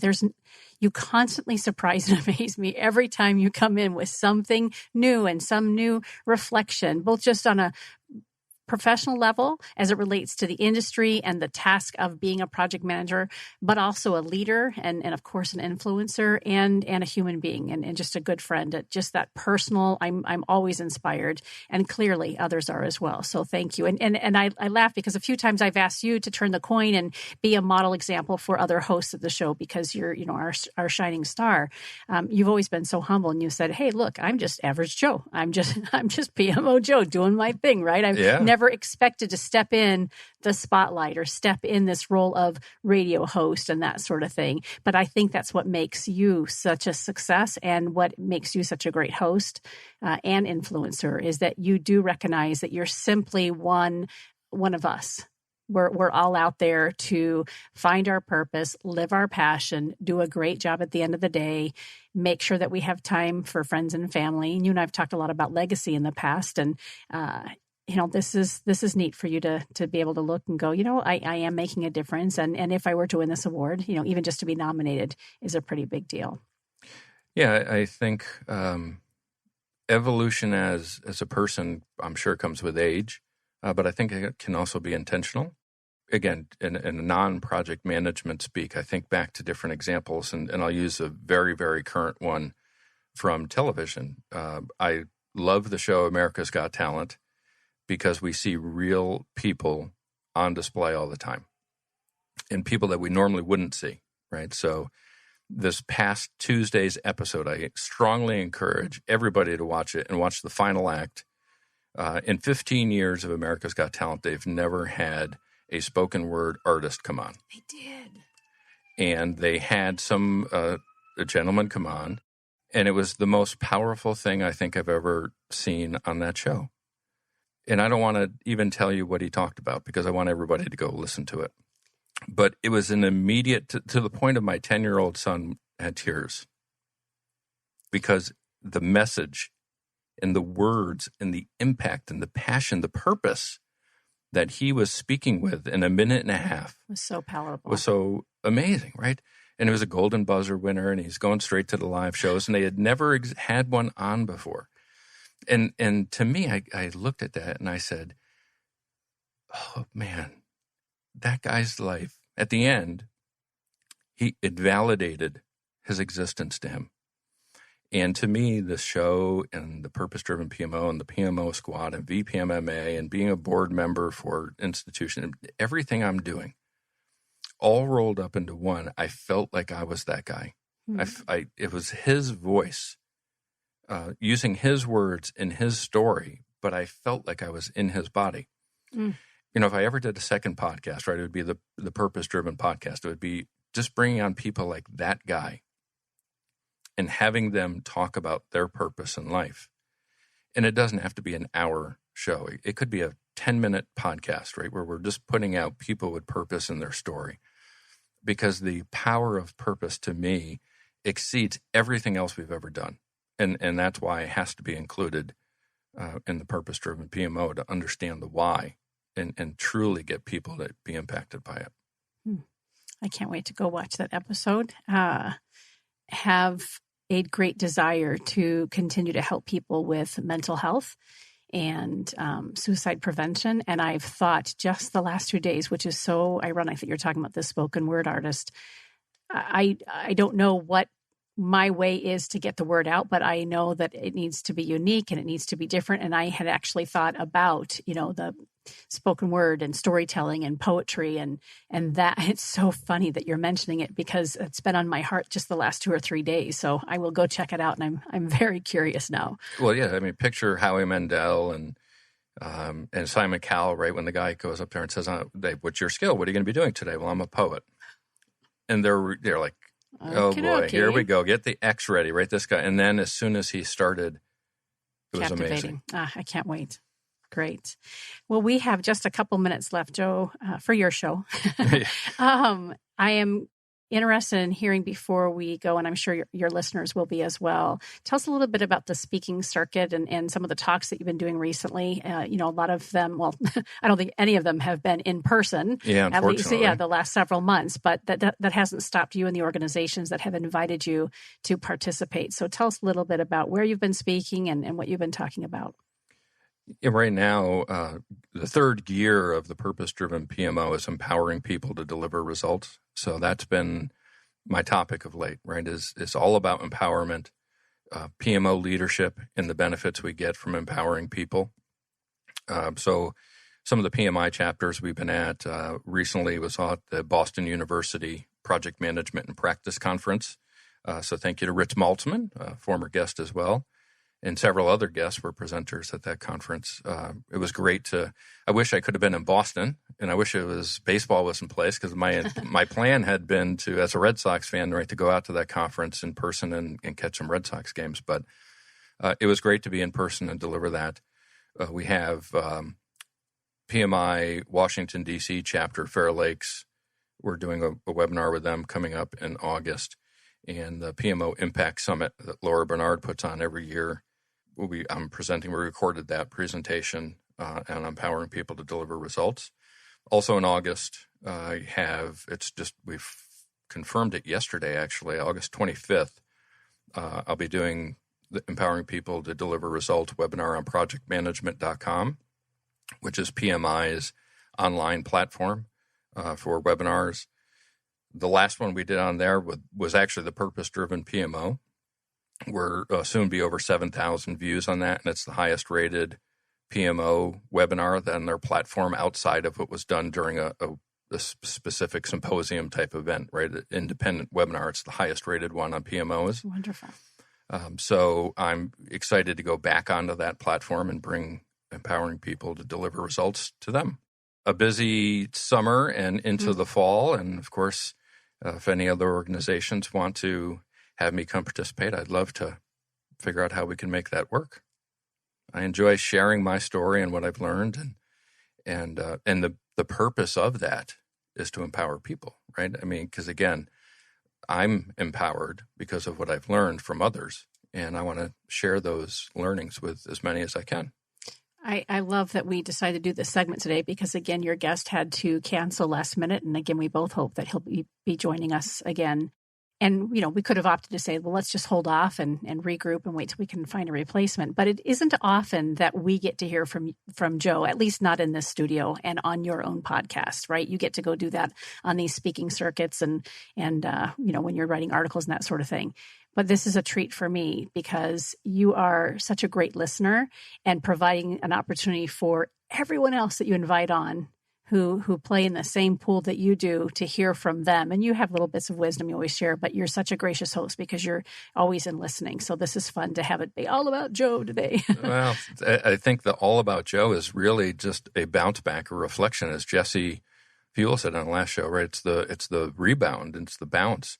you constantly surprise and amaze me every time you come in with something new and some new reflection, both just on a professional level as it relates to the industry and the task of being a project manager, but also a leader and of course an influencer and a human being and just a good friend. Just that personal, I'm always inspired, and clearly others are as well. So thank you. And I laugh because a few times I've asked you to turn the coin and be a model example for other hosts of the show because you're our shining star. You've always been so humble, and you said, "Hey, look, I'm just average Joe. I'm just PMO Joe doing my thing, right? I've never expected to step in the spotlight or step in this role of radio host and that sort of thing. But I think that's what makes you such a success and what makes you such a great host and influencer is that you do recognize that you're simply one of us. We're all out there to find our purpose, live our passion, do a great job at the end of the day, make sure that we have time for friends and family. And you and I have talked a lot about legacy in the past, and this is neat for you to be able to look and go, I am making a difference. And if I were to win this award, even just to be nominated is a pretty big deal. Yeah, I think evolution as a person, I'm sure comes with age, but I think it can also be intentional. Again, in a non-project management speak, I think back to different examples, and I'll use a very, very current one from television. I love the show America's Got Talent, because we see real people on display all the time and people that we normally wouldn't see, right? So this past Tuesday's episode, I strongly encourage everybody to watch it and watch the final act. In 15 years of America's Got Talent, they've never had a spoken word artist come on. They did. And they had a gentleman come on, and it was the most powerful thing I think I've ever seen on that show. And I don't want to even tell you what he talked about because I want everybody to go listen to it. But it was an immediate, to the point of my 10-year-old son had tears because the message and the words and the impact and the passion, the purpose that he was speaking with in a minute and a half was so palatable, was so amazing, right? And it was a Golden Buzzer winner, and he's going straight to the live shows, and they had never had one on before. And to me, I looked at that and I said, oh, man, that guy's life, at the end, it validated his existence to him. And to me, the show and the Purpose Driven PMO and the PMO Squad and VPMMA and being a board member for institution, everything I'm doing, all rolled up into one, I felt like I was that guy. Mm-hmm. It was his voice. Using his words in his story, but I felt like I was in his body. Mm. If I ever did a second podcast, right, it would be the Purpose Driven podcast. It would be just bringing on people like that guy and having them talk about their purpose in life. And it doesn't have to be an hour show. It could be a 10-minute podcast, right, where we're just putting out people with purpose in their story. Because the power of purpose to me exceeds everything else we've ever done. And that's why it has to be included in the Purpose Driven PMO to understand the why and truly get people to be impacted by it. I can't wait to go watch that episode. Have a great desire to continue to help people with mental health and suicide prevention. And I've thought just the last 2 days, which is so ironic that you're talking about this spoken word artist. I don't know what my way is to get the word out, but I know that it needs to be unique and it needs to be different. And I had actually thought about, the spoken word and storytelling and poetry and that. It's so funny that you're mentioning it because it's been on my heart just the last 2 or 3 days. So I will go check it out, and I'm very curious now. Well, yeah, I mean, picture Howie Mandel and And Simon Cowell, right, when the guy goes up there and says, Dave, what's your skill? What are you going to be doing today? Well, I'm a poet. And they're like, oh boy, here we go. Get the X ready, right? This guy. And then as soon as he started, it was amazing. I can't wait. Great. Well, we have just a couple minutes left, Joe, for your show. I am interested in hearing before we go, and I'm sure your listeners will be as well. Tell us a little bit about the speaking circuit and some of the talks that you've been doing recently. A lot of them, well, I don't think any of them have been in person. Yeah, unfortunately. At least, the last several months, but that hasn't stopped you and the organizations that have invited you to participate. So tell us a little bit about where you've been speaking and what you've been talking about. Yeah, right now, the third gear of the Purpose Driven PMO is empowering people to deliver results. So that's been my topic of late, right? Is all about empowerment, PMO leadership, and the benefits we get from empowering people. So some of the PMI chapters we've been at recently was at the Boston University Project Management and Practice Conference. So thank you to Rich Maltzman, a former guest as well. And several other guests were presenters at that conference. It was great I wish I could have been in Boston, and I wish baseball was in place, because my plan had been to, as a Red Sox fan, right, to go out to that conference in person and catch some Red Sox games. But it was great to be in person and deliver that. We have PMI Washington, D.C. chapter, Fair Lakes. We're doing a webinar with them coming up in August. And the PMO Impact Summit that Laura Bernard puts on every year. I'm presenting. We recorded that presentation on empowering people to deliver results. Also in August, we've confirmed it yesterday, actually, August 25th. I'll be doing the Empowering People to Deliver Results webinar on projectmanagement.com, which is PMI's online platform for webinars. The last one we did on there was actually the Purpose Driven PMO. We're soon be over 7,000 views on that, and it's the highest rated PMO webinar on their platform outside of what was done during a specific symposium type event, right? An independent webinar. It's the highest rated one on PMOs. Wonderful. So I'm excited to go back onto that platform and bring empowering people to deliver results to them. A busy summer and into the fall, and of course, if any other organizations want to have me come participate, I'd love to figure out how we can make that work. I enjoy sharing my story and what I've learned, and the purpose of that is to empower people, right? I mean, because again, I'm empowered because of what I've learned from others, and I want to share those learnings with as many as I can. I love that we decided to do this segment today because, again, your guest had to cancel last minute. And again, we both hope that he'll be joining us again. And, we could have opted to say, well, let's just hold off and regroup and wait till we can find a replacement. But it isn't often that we get to hear from Joe, at least not in this studio and on your own podcast, right? You get to go do that on these speaking circuits and when you're writing articles and that sort of thing. But this is a treat for me because you are such a great listener and providing an opportunity for everyone else that you invite on who play in the same pool that you do to hear from them. And you have little bits of wisdom you always share, but you're such a gracious host because you're always in listening. So this is fun to have it be all about Joe today. Well, I think the all about Joe is really just a bounce back, a reflection, as Jesse Fuel said on the last show, right? It's the rebound, it's the bounce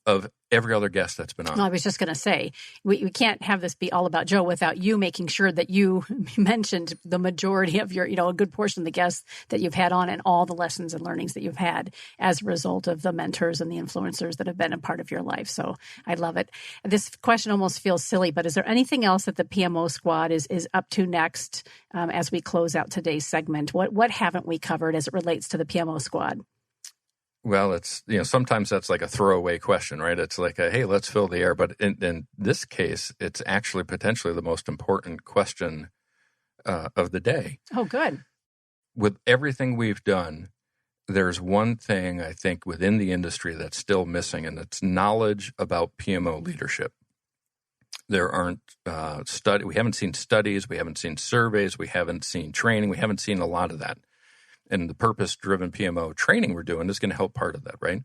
of every other guest that's been on. Well, I was just going to say, we can't have this be all about Joe without you making sure that you mentioned the majority of your, a good portion of the guests that you've had on and all the lessons and learnings that you've had as a result of the mentors and the influencers that have been a part of your life. So I love it. This question almost feels silly, but is there anything else that the PMO squad is up to next as we close out today's segment? What haven't we covered as it relates to the PMO squad? Well, it's, sometimes that's like a throwaway question, right? It's like, hey, let's fill the air. But in this case, it's actually potentially the most important question of the day. Oh, good. With everything we've done, there's one thing I think within the industry that's still missing, and it's knowledge about PMO leadership. There aren't we haven't seen studies, we haven't seen surveys, we haven't seen training, we haven't seen a lot of that. And the purpose-driven PMO training we're doing is going to help part of that, right?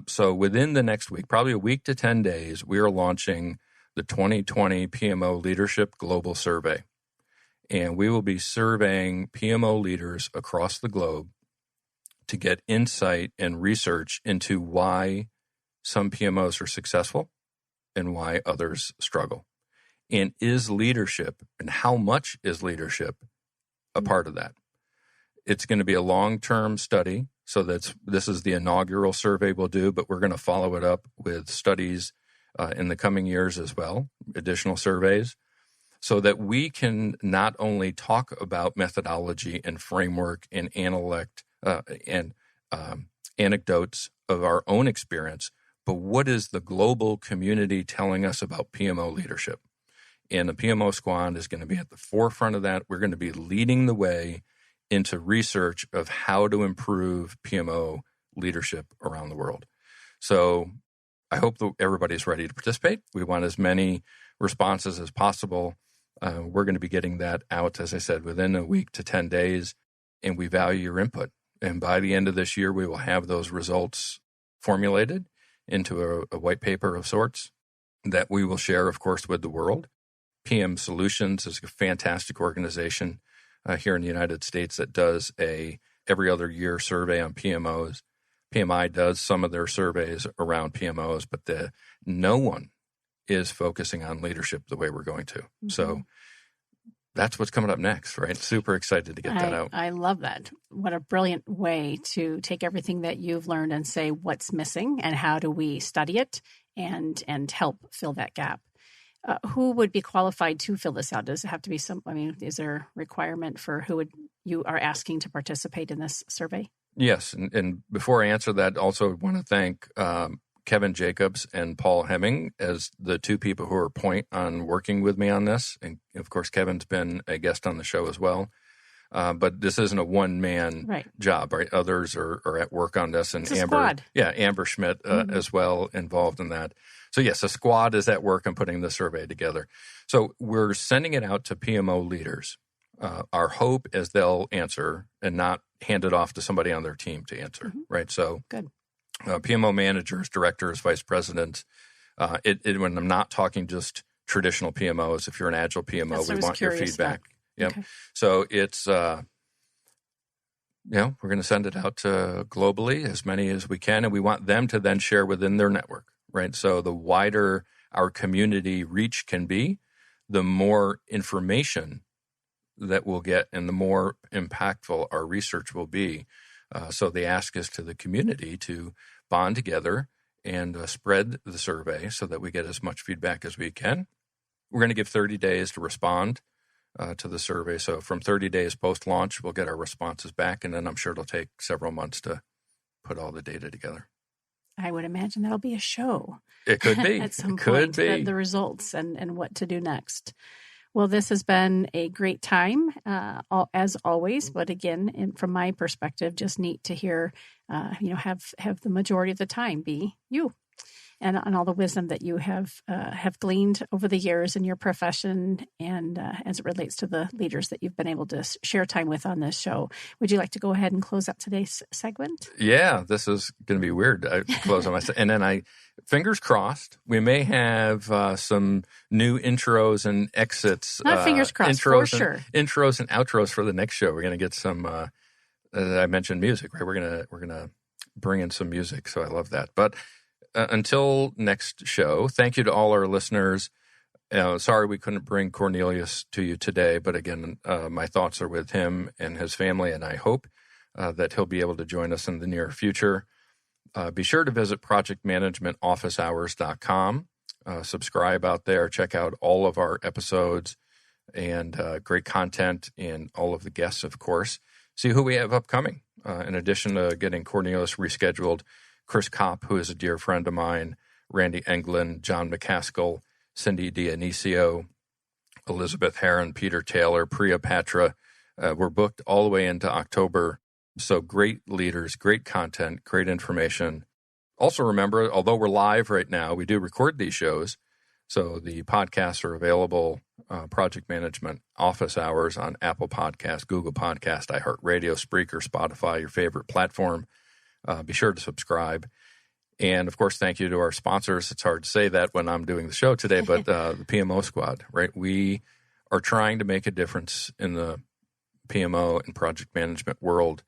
So within the next week, probably a week to 10 days, we are launching the 2020 PMO Leadership Global Survey. And we will be surveying PMO leaders across the globe to get insight and research into why some PMOs are successful and why others struggle. And is leadership, and how much is leadership a part of that? It's going to be a long-term study. So this is the inaugural survey we'll do, but we're going to follow it up with studies in the coming years as well, additional surveys, so that we can not only talk about methodology and framework and anecdotes of our own experience, but what is the global community telling us about PMO leadership? And the PMO Squad is going to be at the forefront of that. We're going to be leading the way into research of how to improve PMO leadership around the world. So I hope that everybody's ready to participate. We want as many responses as possible. We're going to be getting that out, as I said, within a week to 10 days, and we value your input. And by the end of this year, we will have those results formulated into a white paper of sorts that we will share, of course, with the world. PM Solutions is a fantastic organization here in the United States that does a every other year survey on PMOs. PMI does some of their surveys around PMOs, but no one is focusing on leadership the way we're going to. Mm-hmm. So that's what's coming up next, right? Super excited to get that out. I love that. What a brilliant way to take everything that you've learned and say what's missing and how do we study it and help fill that gap. Who would be qualified to fill this out? Does it have to be is there a requirement for you are asking to participate in this survey? Yes. And before I answer that, also want to thank Kevin Jacobs and Paul Hemming as the two people who are point on working with me on this. And of course, Kevin's been a guest on the show as well. But this isn't a one-man job, right? Others are at work on this. And it's a squad. Amber Schmidt as well involved in that. So yes, a squad is at work on putting the survey together. So we're sending it out to PMO leaders. Our hope is they'll answer and not hand it off to somebody on their team to answer, right? So good. PMO managers, directors, vice presidents. When I'm not talking just traditional PMOs, if you're an agile PMO, we want your feedback. Yep. Okay. So it's, we're going to send it out globally, as many as we can, and we want them to then share within their network, right? So the wider our community reach can be, the more information that we'll get and the more impactful our research will be. So the ask is to the community to bond together and spread the survey so that we get as much feedback as we can. We're going to give 30 days to respond to the survey. So from 30 days post-launch, we'll get our responses back, and then I'm sure it'll take several months to put all the data together. I would imagine that'll be a show. It could be. At some point, the results and what to do next. Well, this has been a great time, as always. But again, from my perspective, just neat to hear, have the majority of the time be you, and all the wisdom that you have gleaned over the years in your profession, and as it relates to the leaders that you've been able to share time with on this show. Would you like to go ahead and close out today's segment? Yeah, this is going to be weird. I close on myself, and then fingers crossed, we may have some new intros and exits. Not fingers crossed, for sure. Intros and outros for the next show. We're going to get some. I mentioned music, right? We're gonna bring in some music, so I love that. But until next show, thank you to all our listeners. Sorry we couldn't bring Cornelius to you today, but again, my thoughts are with him and his family, and I hope that he'll be able to join us in the near future. Be sure to visit projectmanagementofficehours.com. Subscribe out there. Check out all of our episodes and great content and all of the guests, of course. See who we have upcoming. In addition to getting Cornelius rescheduled, Chris Kopp, who is a dear friend of mine, Randy Englund, John McCaskill, Cindy Dionisio, Elizabeth Heron, Peter Taylor, Priya Patra. We're booked all the way into October. So great leaders, great content, great information. Also remember, although we're live right now, we do record these shows. So the podcasts are available, Project Management Office Hours on Apple Podcasts, Google Podcasts, iHeartRadio, Spreaker, Spotify, your favorite platform. Be sure to subscribe. And, of course, thank you to our sponsors. It's hard to say that when I'm doing the show today, but the PMO Squad, right? We are trying to make a difference in the PMO and project management world,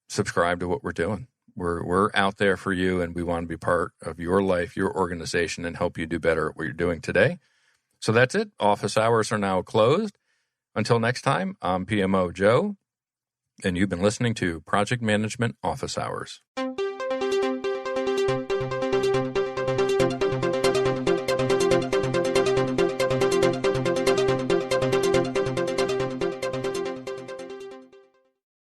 subscribe to what we're doing. We're out there for you, and we want to be part of your life, your organization, and help you do better at what you're doing today. So that's it. Office hours are now closed. Until next time, I'm PMO Joe, and you've been listening to Project Management Office Hours.